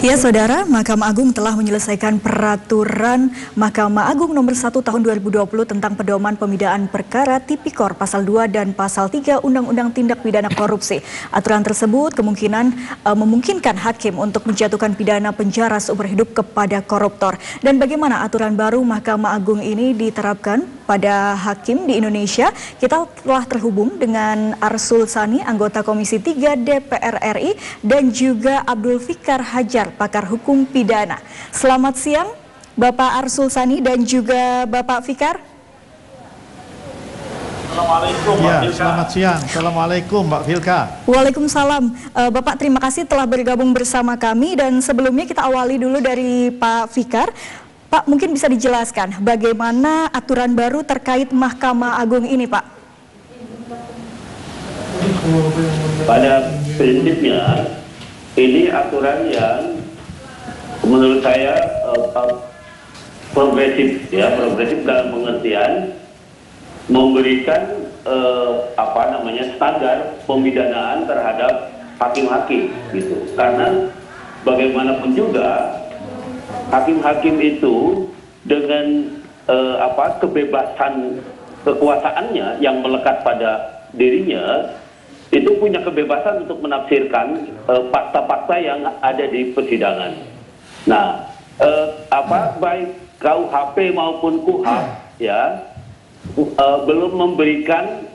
Ya, Saudara, Mahkamah Agung telah menyelesaikan peraturan Mahkamah Agung nomor 1 tahun 2020 tentang pedoman pemidaan perkara Tipikor pasal 2 dan pasal 3 Undang-Undang Tindak Pidana Korupsi. Aturan tersebut memungkinkan hakim untuk menjatuhkan pidana penjara seumur hidup kepada koruptor. Dan bagaimana aturan baru Mahkamah Agung ini diterapkan pada hakim di Indonesia? Kita telah terhubung dengan Arsul Sani, anggota Komisi 3 DPR RI, dan juga Abdul Fikar Hajar, pakar hukum pidana. Selamat siang, Bapak Arsul Sani dan juga Bapak Fikar. Assalamualaikum, Mbak Filka. Selamat siang. Assalamualaikum, Mbak Filka. Waalaikumsalam. Bapak, terima kasih telah bergabung bersama kami. Dan sebelumnya kita awali dulu dari Pak Fikar. Pak, mungkin bisa dijelaskan bagaimana aturan baru terkait Mahkamah Agung ini, Pak? Pada prinsipnya, ini aturan yang menurut saya progresif dalam pengertian memberikan standar pemidanaan terhadap hakim-hakim gitu. Karena bagaimanapun juga hakim-hakim itu dengan kebebasan kekuasaannya yang melekat pada dirinya itu punya kebebasan untuk menafsirkan fakta-fakta yang ada di persidangan. Nah, baik KUHP maupun KUHAP ya belum memberikan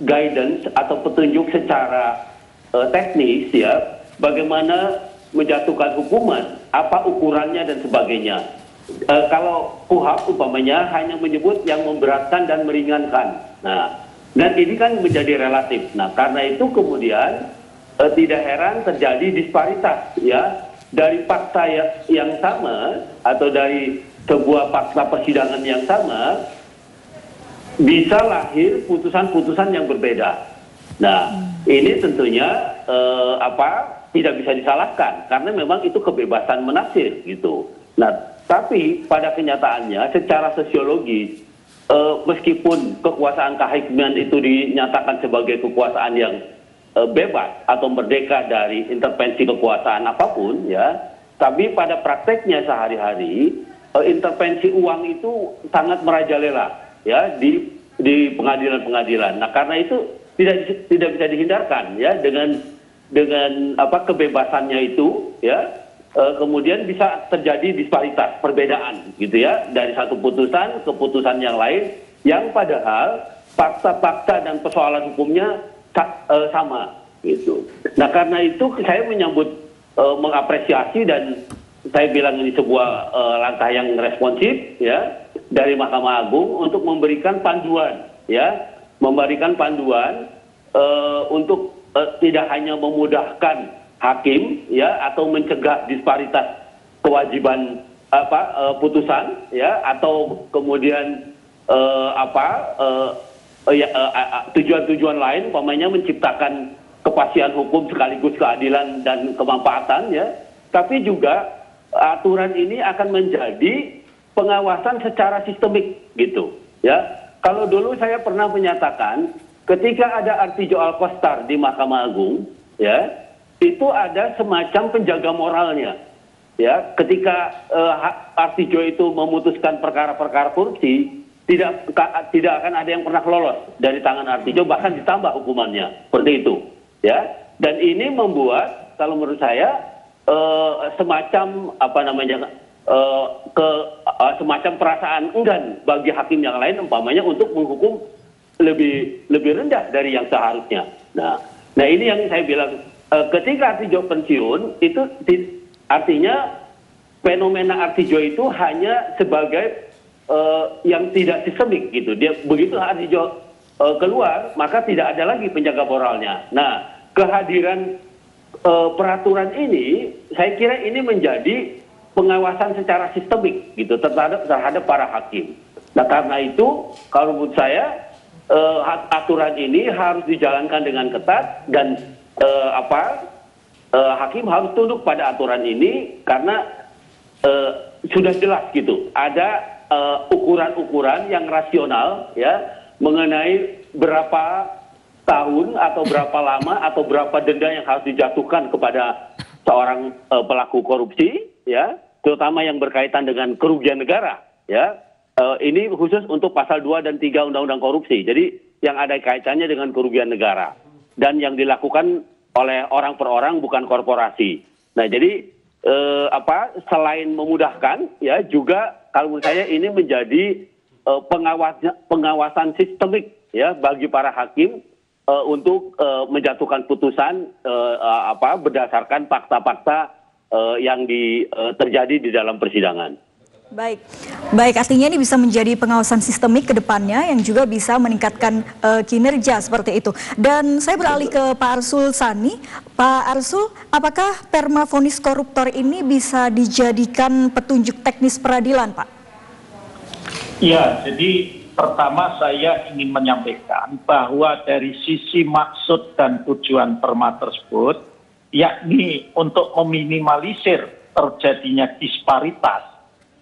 guidance atau petunjuk secara teknis ya bagaimana menjatuhkan hukuman, apa ukurannya dan sebagainya. Kalau KUHAP umpamanya hanya menyebut yang memberatkan dan meringankan. Nah, dan ini kan menjadi relatif. Nah, karena itu kemudian tidak heran terjadi disparitas ya dari fakta yang sama atau dari sebuah fakta persidangan yang sama bisa lahir putusan-putusan yang berbeda. Nah, ini tentunya tidak bisa disalahkan karena memang itu kebebasan menafsir gitu. Nah, tapi pada kenyataannya secara sosiologis meskipun kekuasaan kehakiman itu dinyatakan sebagai kekuasaan yang bebas atau merdeka dari intervensi kekuasaan apapun ya, tapi pada prakteknya sehari-hari intervensi uang itu sangat merajalela ya di pengadilan-pengadilan. Nah, karena itu tidak bisa dihindarkan ya dengan kebebasannya itu ya kemudian bisa terjadi disparitas, perbedaan gitu ya dari satu putusan ke putusan yang lain yang padahal fakta-fakta dan persoalan hukumnya sama gitu. Nah, karena itu saya menyambut mengapresiasi dan saya bilang ini sebuah langkah yang responsif ya dari Mahkamah Agung untuk memberikan panduan untuk tidak hanya memudahkan hakim ya atau mencegah disparitas kewajiban putusan ya atau kemudian tujuan-tujuan lain umpamanya menciptakan kepastian hukum sekaligus keadilan dan kemanfaatan ya, tapi juga aturan ini akan menjadi pengawasan secara sistemik gitu ya. Kalau dulu saya pernah menyatakan ketika ada Artijo Alkostar di Mahkamah Agung ya, itu ada semacam penjaga moralnya ya, ketika Artijo itu memutuskan perkara-perkara korupsi tidak akan ada yang pernah lolos dari tangan Artijo, bahkan ditambah hukumannya seperti itu ya. Dan ini membuat kalau menurut saya semacam semacam perasaan enggan bagi hakim yang lain umpamanya untuk menghukum lebih rendah dari yang seharusnya. Nah ini yang saya bilang ketika Artijo pensiun itu artinya fenomena Artijo itu hanya sebagai yang tidak sistemik gitu. Dia begitu Artijo keluar maka tidak ada lagi penjaga moralnya. Nah, kehadiran peraturan ini saya kira ini menjadi pengawasan secara sistemik gitu terhadap para hakim. Nah, karena itu kalau menurut saya aturan ini harus dijalankan dengan ketat dan hakim harus tunduk pada aturan ini karena sudah jelas gitu ada ukuran-ukuran yang rasional ya mengenai berapa tahun atau berapa lama atau berapa denda yang harus dijatuhkan kepada seorang pelaku korupsi, ya, terutama yang berkaitan dengan kerugian negara, ya. Ini khusus untuk pasal 2 dan 3 Undang-Undang Korupsi. Jadi yang ada kaitannya dengan kerugian negara dan yang dilakukan oleh orang per orang, bukan korporasi. Nah, jadi selain memudahkan, ya, juga kalau menurut saya ini menjadi pengawasan sistemik, ya, bagi para hakim untuk menjatuhkan putusan berdasarkan fakta-fakta yang terjadi di dalam persidangan. Baik, artinya ini bisa menjadi pengawasan sistemik ke depannya yang juga bisa meningkatkan kinerja seperti itu. Dan saya beralih ke Pak Arsul Sani. Pak Arsul, apakah perma vonis koruptor ini bisa dijadikan petunjuk teknis peradilan, Pak? Ya, jadi pertama saya ingin menyampaikan bahwa dari sisi maksud dan tujuan perma tersebut, yakni untuk meminimalisir terjadinya disparitas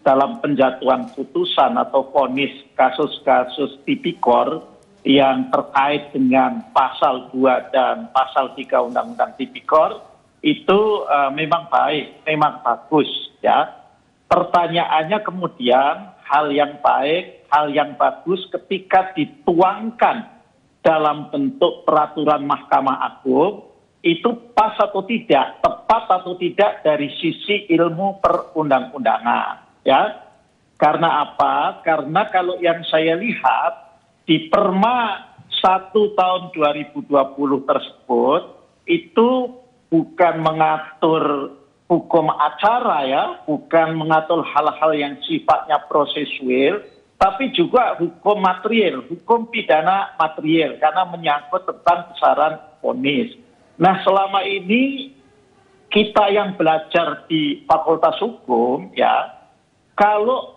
dalam penjatuhan putusan atau vonis kasus-kasus tipikor yang terkait dengan pasal 2 dan pasal 3 Undang-Undang Tipikor, itu memang baik, memang bagus, ya. Pertanyaannya kemudian hal yang baik, hal yang bagus ketika dituangkan dalam bentuk peraturan Mahkamah Agung itu pas atau tidak, tepat atau tidak dari sisi ilmu perundang-undangan. Ya, karena apa? Karena kalau yang saya lihat di Perma 1 tahun 2020 tersebut itu bukan mengatur hukum acara, ya, bukan mengatur hal-hal yang sifatnya prosesual, tapi juga hukum material, hukum pidana material, karena menyangkut tentang besaran vonis. Nah, selama ini kita yang belajar di Fakultas Hukum, ya, kalau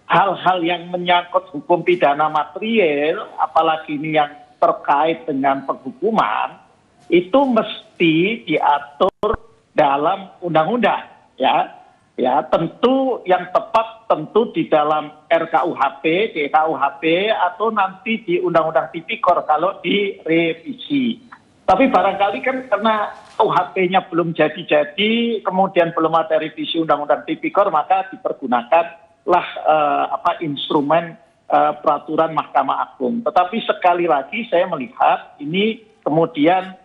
hal-hal yang menyangkut hukum pidana material, apalagi ini yang terkait dengan penghukuman, itu mesti diatur dalam undang-undang, ya. Ya, tentu yang tepat tentu di dalam RKUHP, di KUHP, atau nanti di Undang-Undang Tipikor kalau direvisi. Tapi barangkali kan karena KUHP-nya belum jadi-jadi, kemudian belum ada revisi Undang-Undang Tipikor, maka dipergunakanlah instrumen peraturan Mahkamah Agung. Tetapi sekali lagi saya melihat ini kemudian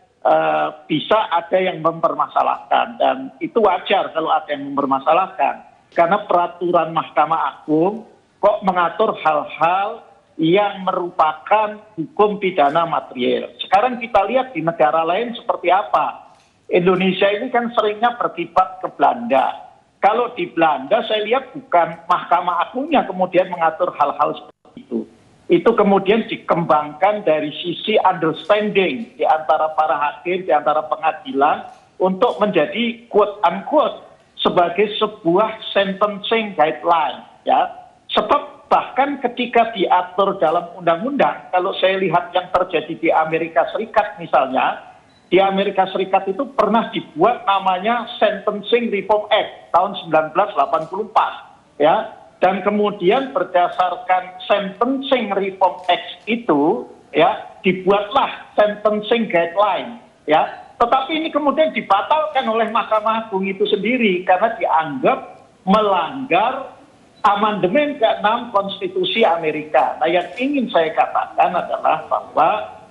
bisa ada yang mempermasalahkan, dan itu wajar kalau ada yang mempermasalahkan, karena peraturan Mahkamah Agung kok mengatur hal-hal yang merupakan hukum pidana material. Sekarang kita lihat di negara lain seperti apa. Indonesia ini kan seringnya berkiblat ke Belanda. Kalau di Belanda saya lihat bukan Mahkamah Agungnya kemudian mengatur hal-hal seperti itu. Itu kemudian dikembangkan dari sisi understanding di antara para hakim, di antara pengadilan untuk menjadi quote unquote sebagai sebuah sentencing guideline, ya. Sebab bahkan ketika diatur dalam undang-undang, kalau saya lihat yang terjadi di Amerika Serikat misalnya, di Amerika Serikat itu pernah dibuat namanya Sentencing Reform Act tahun 1984, ya. Dan kemudian berdasarkan Sentencing Reform Act itu, ya, dibuatlah Sentencing Guideline, ya. Tetapi ini kemudian dibatalkan oleh Mahkamah Agung itu sendiri karena dianggap melanggar amandemen ke-6 Konstitusi Amerika. Nah, yang ingin saya katakan adalah bahwa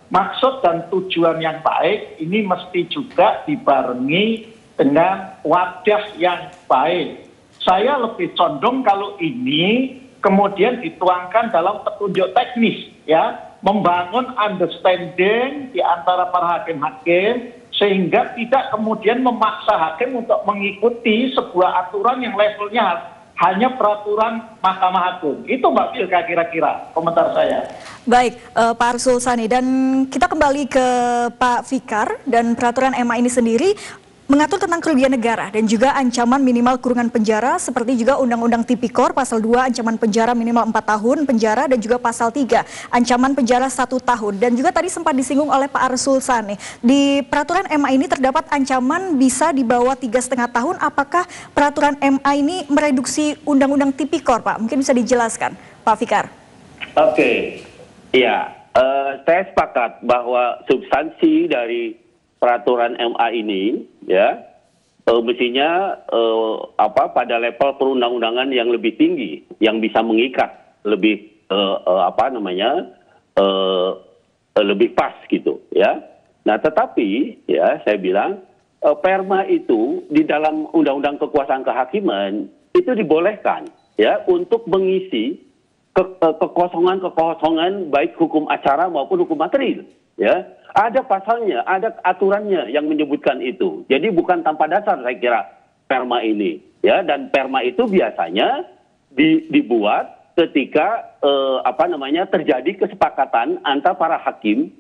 maksud dan tujuan yang baik ini mesti juga dibarengi dengan wadah yang baik. Saya lebih condong kalau ini kemudian dituangkan dalam petunjuk teknis, ya, membangun understanding di antara para hakim-hakim sehingga tidak kemudian memaksa hakim untuk mengikuti sebuah aturan yang levelnya hanya peraturan Mahkamah Agung. Itu Mbak Vilka kira-kira komentar saya. Baik, Pak Arsul Sani, dan kita kembali ke Pak Fikar, dan peraturan MA ini sendiri mengatur tentang kerugian negara dan juga ancaman minimal kurungan penjara, seperti juga Undang-Undang Tipikor pasal 2 ancaman penjara minimal 4 tahun penjara, dan juga pasal 3 ancaman penjara 1 tahun. Dan juga tadi sempat disinggung oleh Pak Arsul Sani, di peraturan MA ini terdapat ancaman bisa di bawah 3,5 tahun. Apakah peraturan MA ini mereduksi Undang-Undang Tipikor, Pak? Mungkin bisa dijelaskan, Pak Fikar. Oke, ya, saya sepakat bahwa substansi dari peraturan MA ini, ya, mestinya pada level perundang-undangan yang lebih tinggi, yang bisa mengikat lebih lebih pas gitu, ya. Nah, tetapi ya saya bilang perma itu di dalam Undang-Undang Kekuasaan Kehakiman itu dibolehkan, ya, untuk mengisi kekosongan baik hukum acara maupun hukum material, ya. Ada pasalnya, ada aturannya yang menyebutkan itu. Jadi bukan tanpa dasar saya kira perma ini, ya. Dan perma itu biasanya dibuat ketika terjadi kesepakatan antara para hakim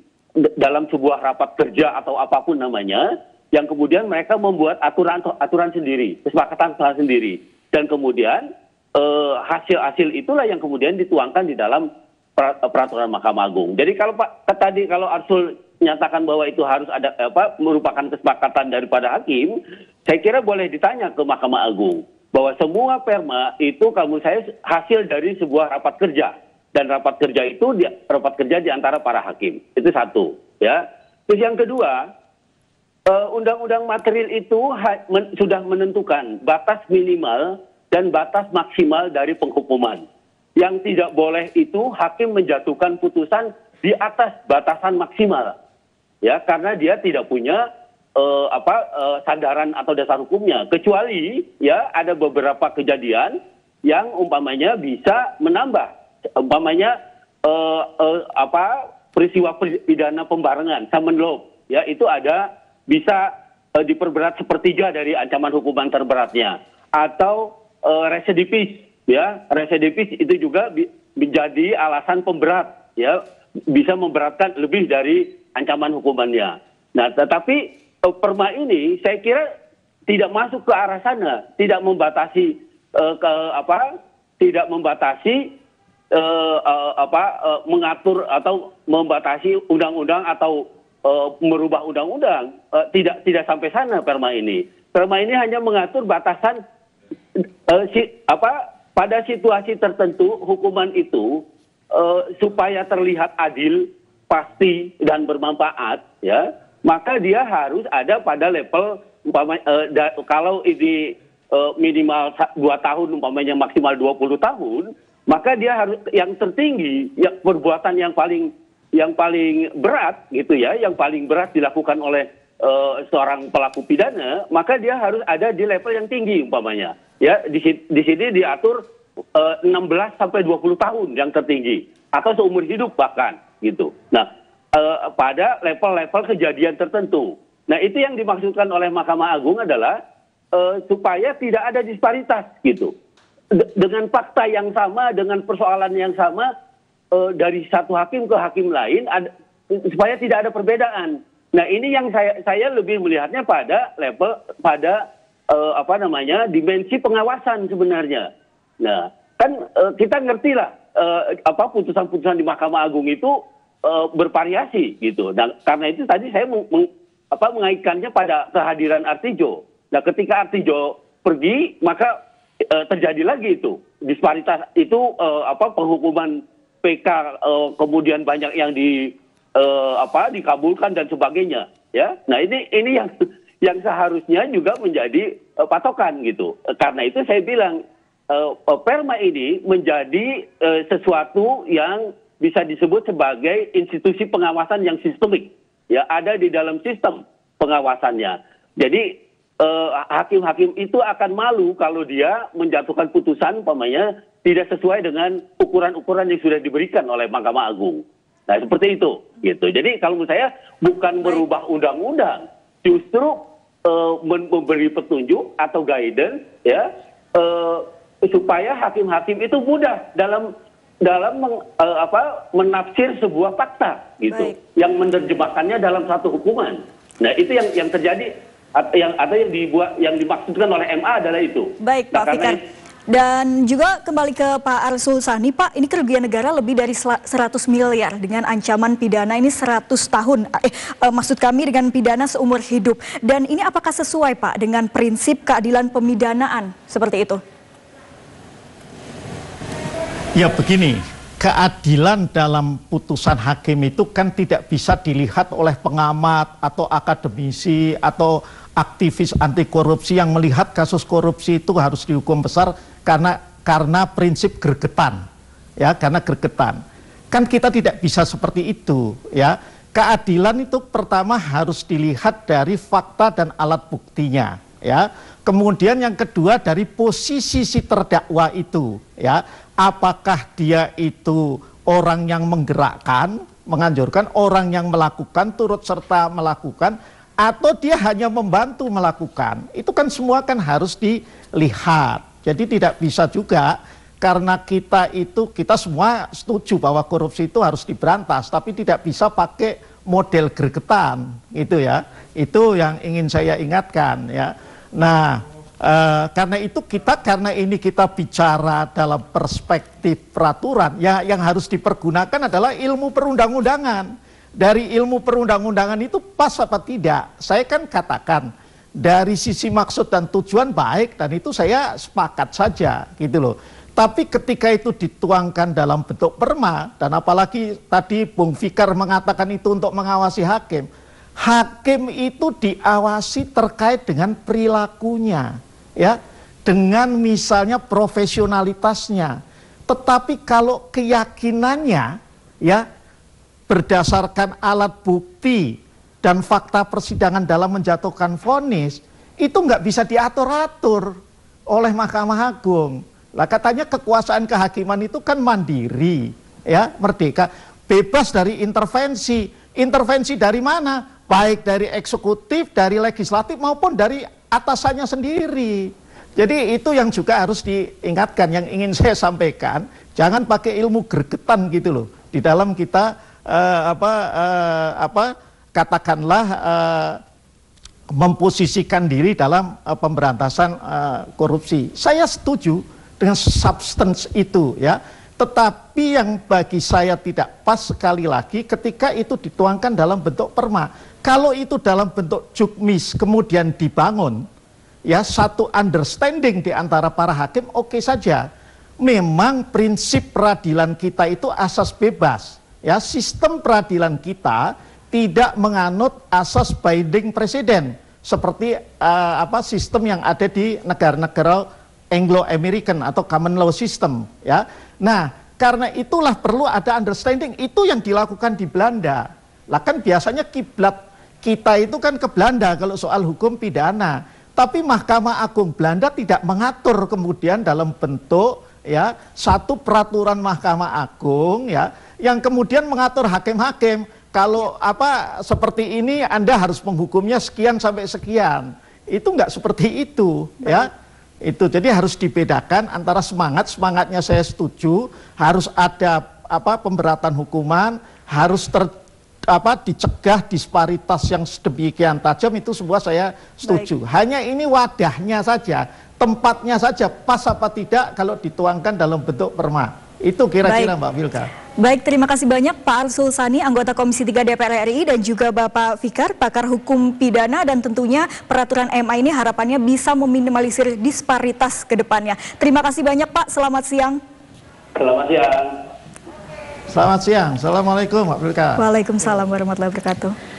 dalam sebuah rapat kerja atau apapun namanya, yang kemudian mereka membuat aturan sendiri, kesepakatan sendiri, dan kemudian hasil itulah yang kemudian dituangkan di dalam peraturan Mahkamah Agung. Jadi kalau kalau Arsul nyatakan bahwa itu harus ada merupakan kesepakatan daripada hakim, saya kira boleh ditanya ke Mahkamah Agung bahwa semua perma itu kalau saya hasil dari sebuah rapat kerja, dan rapat kerja itu rapat kerja di antara para hakim. Itu satu, ya. Terus yang kedua, undang-undang material itu sudah menentukan batas minimal dan batas maksimal dari penghukuman. Yang tidak boleh itu hakim menjatuhkan putusan di atas batasan maksimal, ya, karena dia tidak punya sandaran atau dasar hukumnya, kecuali ya ada beberapa kejadian yang umpamanya bisa menambah, umpamanya peristiwa pidana pembarengan, summon law, ya, itu ada bisa diperberat sepertiga dari ancaman hukuman terberatnya, atau residivis, ya, residivis itu juga menjadi alasan pemberat, ya, bisa memberatkan lebih dari ancaman hukumannya. Nah, tetapi perma ini saya kira tidak masuk ke arah sana, tidak membatasi mengatur atau membatasi undang-undang atau merubah undang-undang, tidak sampai sana perma ini. Perma ini hanya mengatur batasan pada situasi tertentu hukuman itu supaya terlihat adil, pasti dan bermanfaat, ya, maka dia harus ada pada level kalau ini minimal 2 tahun umpamanya maksimal 20 tahun, maka dia harus yang tertinggi, ya, perbuatan yang paling berat gitu, ya, yang paling berat dilakukan oleh seorang pelaku pidana, maka dia harus ada di level yang tinggi umpamanya. Ya, di sini diatur 16 sampai 20 tahun yang tertinggi atau seumur hidup bahkan gitu. Nah, pada level-level kejadian tertentu. Nah, itu yang dimaksudkan oleh Mahkamah Agung adalah supaya tidak ada disparitas gitu. Dengan fakta yang sama, dengan persoalan yang sama dari satu hakim ke hakim lain, supaya tidak ada perbedaan. Nah, ini yang saya lebih melihatnya pada level dimensi pengawasan sebenarnya. Nah, kan kita ngerti lah putusan-putusan di Mahkamah Agung itu bervariasi gitu. Nah, karena itu tadi saya mengaitkannya pada kehadiran Artijo. Nah, ketika Artijo pergi, maka terjadi lagi itu disparitas itu penghukuman PK kemudian banyak yang dikabulkan dan sebagainya, ya. Nah, ini yang seharusnya juga menjadi patokan gitu. Karena itu saya bilang perma ini menjadi sesuatu yang bisa disebut sebagai institusi pengawasan yang sistemik, ya, ada di dalam sistem pengawasannya. Jadi hakim-hakim itu akan malu kalau dia menjatuhkan putusan umpamanya tidak sesuai dengan ukuran-ukuran yang sudah diberikan oleh Mahkamah Agung. Nah, seperti itu gitu. Jadi kalau menurut saya bukan merubah undang-undang, justru memberi petunjuk atau guidance, ya, supaya hakim-hakim itu mudah dalam menafsir sebuah fakta gitu. Baik. Yang menerjemahkannya dalam satu hukuman. Nah, itu yang terjadi yang dimaksudkan oleh MA adalah itu. Baik, Pak Fikar. Dan juga kembali ke Pak Arsul Sani, Pak, ini kerugian negara lebih dari 100 miliar dengan ancaman pidana ini 100 tahun. Maksud kami dengan pidana seumur hidup. Dan ini apakah sesuai, Pak, dengan prinsip keadilan pemidanaan seperti itu? Ya, begini, keadilan dalam putusan hakim itu kan tidak bisa dilihat oleh pengamat atau akademisi atau aktivis anti korupsi yang melihat kasus korupsi itu harus dihukum besar karena prinsip gregetan, ya, karena gregetan. Kan kita tidak bisa seperti itu, ya. Keadilan itu pertama harus dilihat dari fakta dan alat buktinya, ya. Kemudian yang kedua dari posisi si terdakwa itu, ya. Apakah dia itu orang yang menggerakkan, menganjurkan, orang yang melakukan, turut serta melakukan, atau dia hanya membantu melakukan. Itu kan semua kan harus dilihat. Jadi tidak bisa juga karena kita semua setuju bahwa korupsi itu harus diberantas, tapi tidak bisa pakai model gregetan, gitu ya. Itu yang ingin saya ingatkan, ya. Nah, karena itu karena ini kita bicara dalam perspektif peraturan, ya, yang harus dipergunakan adalah ilmu perundang-undangan. Dari ilmu perundang-undangan itu pas apa tidak? Saya kan katakan dari sisi maksud dan tujuan baik, dan itu saya sepakat saja, gitu loh. Tapi ketika itu dituangkan dalam bentuk perma, dan apalagi tadi Bung Fikar mengatakan itu untuk mengawasi hakim, hakim itu diawasi terkait dengan perilakunya, ya, dengan misalnya profesionalitasnya. Tetapi kalau keyakinannya, ya, berdasarkan alat bukti dan fakta persidangan dalam menjatuhkan vonis, itu nggak bisa diatur-atur oleh Mahkamah Agung. Lah katanya kekuasaan kehakiman itu kan mandiri, ya, merdeka, bebas dari intervensi. Intervensi dari mana? Baik dari eksekutif, dari legislatif maupun dari atasannya sendiri. Jadi itu yang juga harus diingatkan, yang ingin saya sampaikan, jangan pakai ilmu gregetan gitu loh di dalam kita katakanlah memposisikan diri dalam pemberantasan korupsi. Saya setuju dengan substance itu, ya. Tetapi yang bagi saya tidak pas sekali lagi ketika itu dituangkan dalam bentuk perma. Kalau itu dalam bentuk jukmis kemudian dibangun, ya, satu understanding di antara para hakim, oke saja. Memang prinsip peradilan kita itu asas bebas. Ya, sistem peradilan kita tidak menganut asas binding presiden seperti sistem yang ada di negara-negara Anglo-American atau common law system, ya. Nah, karena itulah perlu ada understanding, itu yang dilakukan di Belanda. Lah kan biasanya kiblat kita itu kan ke Belanda kalau soal hukum pidana. Tapi Mahkamah Agung Belanda tidak mengatur kemudian dalam bentuk, ya, satu peraturan Mahkamah Agung, ya, yang kemudian mengatur hakim-hakim, kalau seperti ini Anda harus menghukumnya sekian sampai sekian. Itu enggak seperti itu, ya. Itu jadi harus dibedakan antara semangatnya saya setuju, harus ada pemberatan hukuman, harus dicegah disparitas yang sedemikian tajam, itu semua saya setuju. Baik. Hanya ini wadahnya saja, tempatnya saja pas apa tidak kalau dituangkan dalam bentuk perma. Itu kira-kira Mbak Milka. Baik, terima kasih banyak Pak Arsul Sani, anggota Komisi 3 DPR RI, dan juga Bapak Fikar, pakar hukum pidana, dan tentunya peraturan MA ini harapannya bisa meminimalisir disparitas ke depannya. Terima kasih banyak Pak, selamat siang. Selamat siang. Selamat siang, Assalamualaikum Mbak Milka. Waalaikumsalam warahmatullahi wabarakatuh.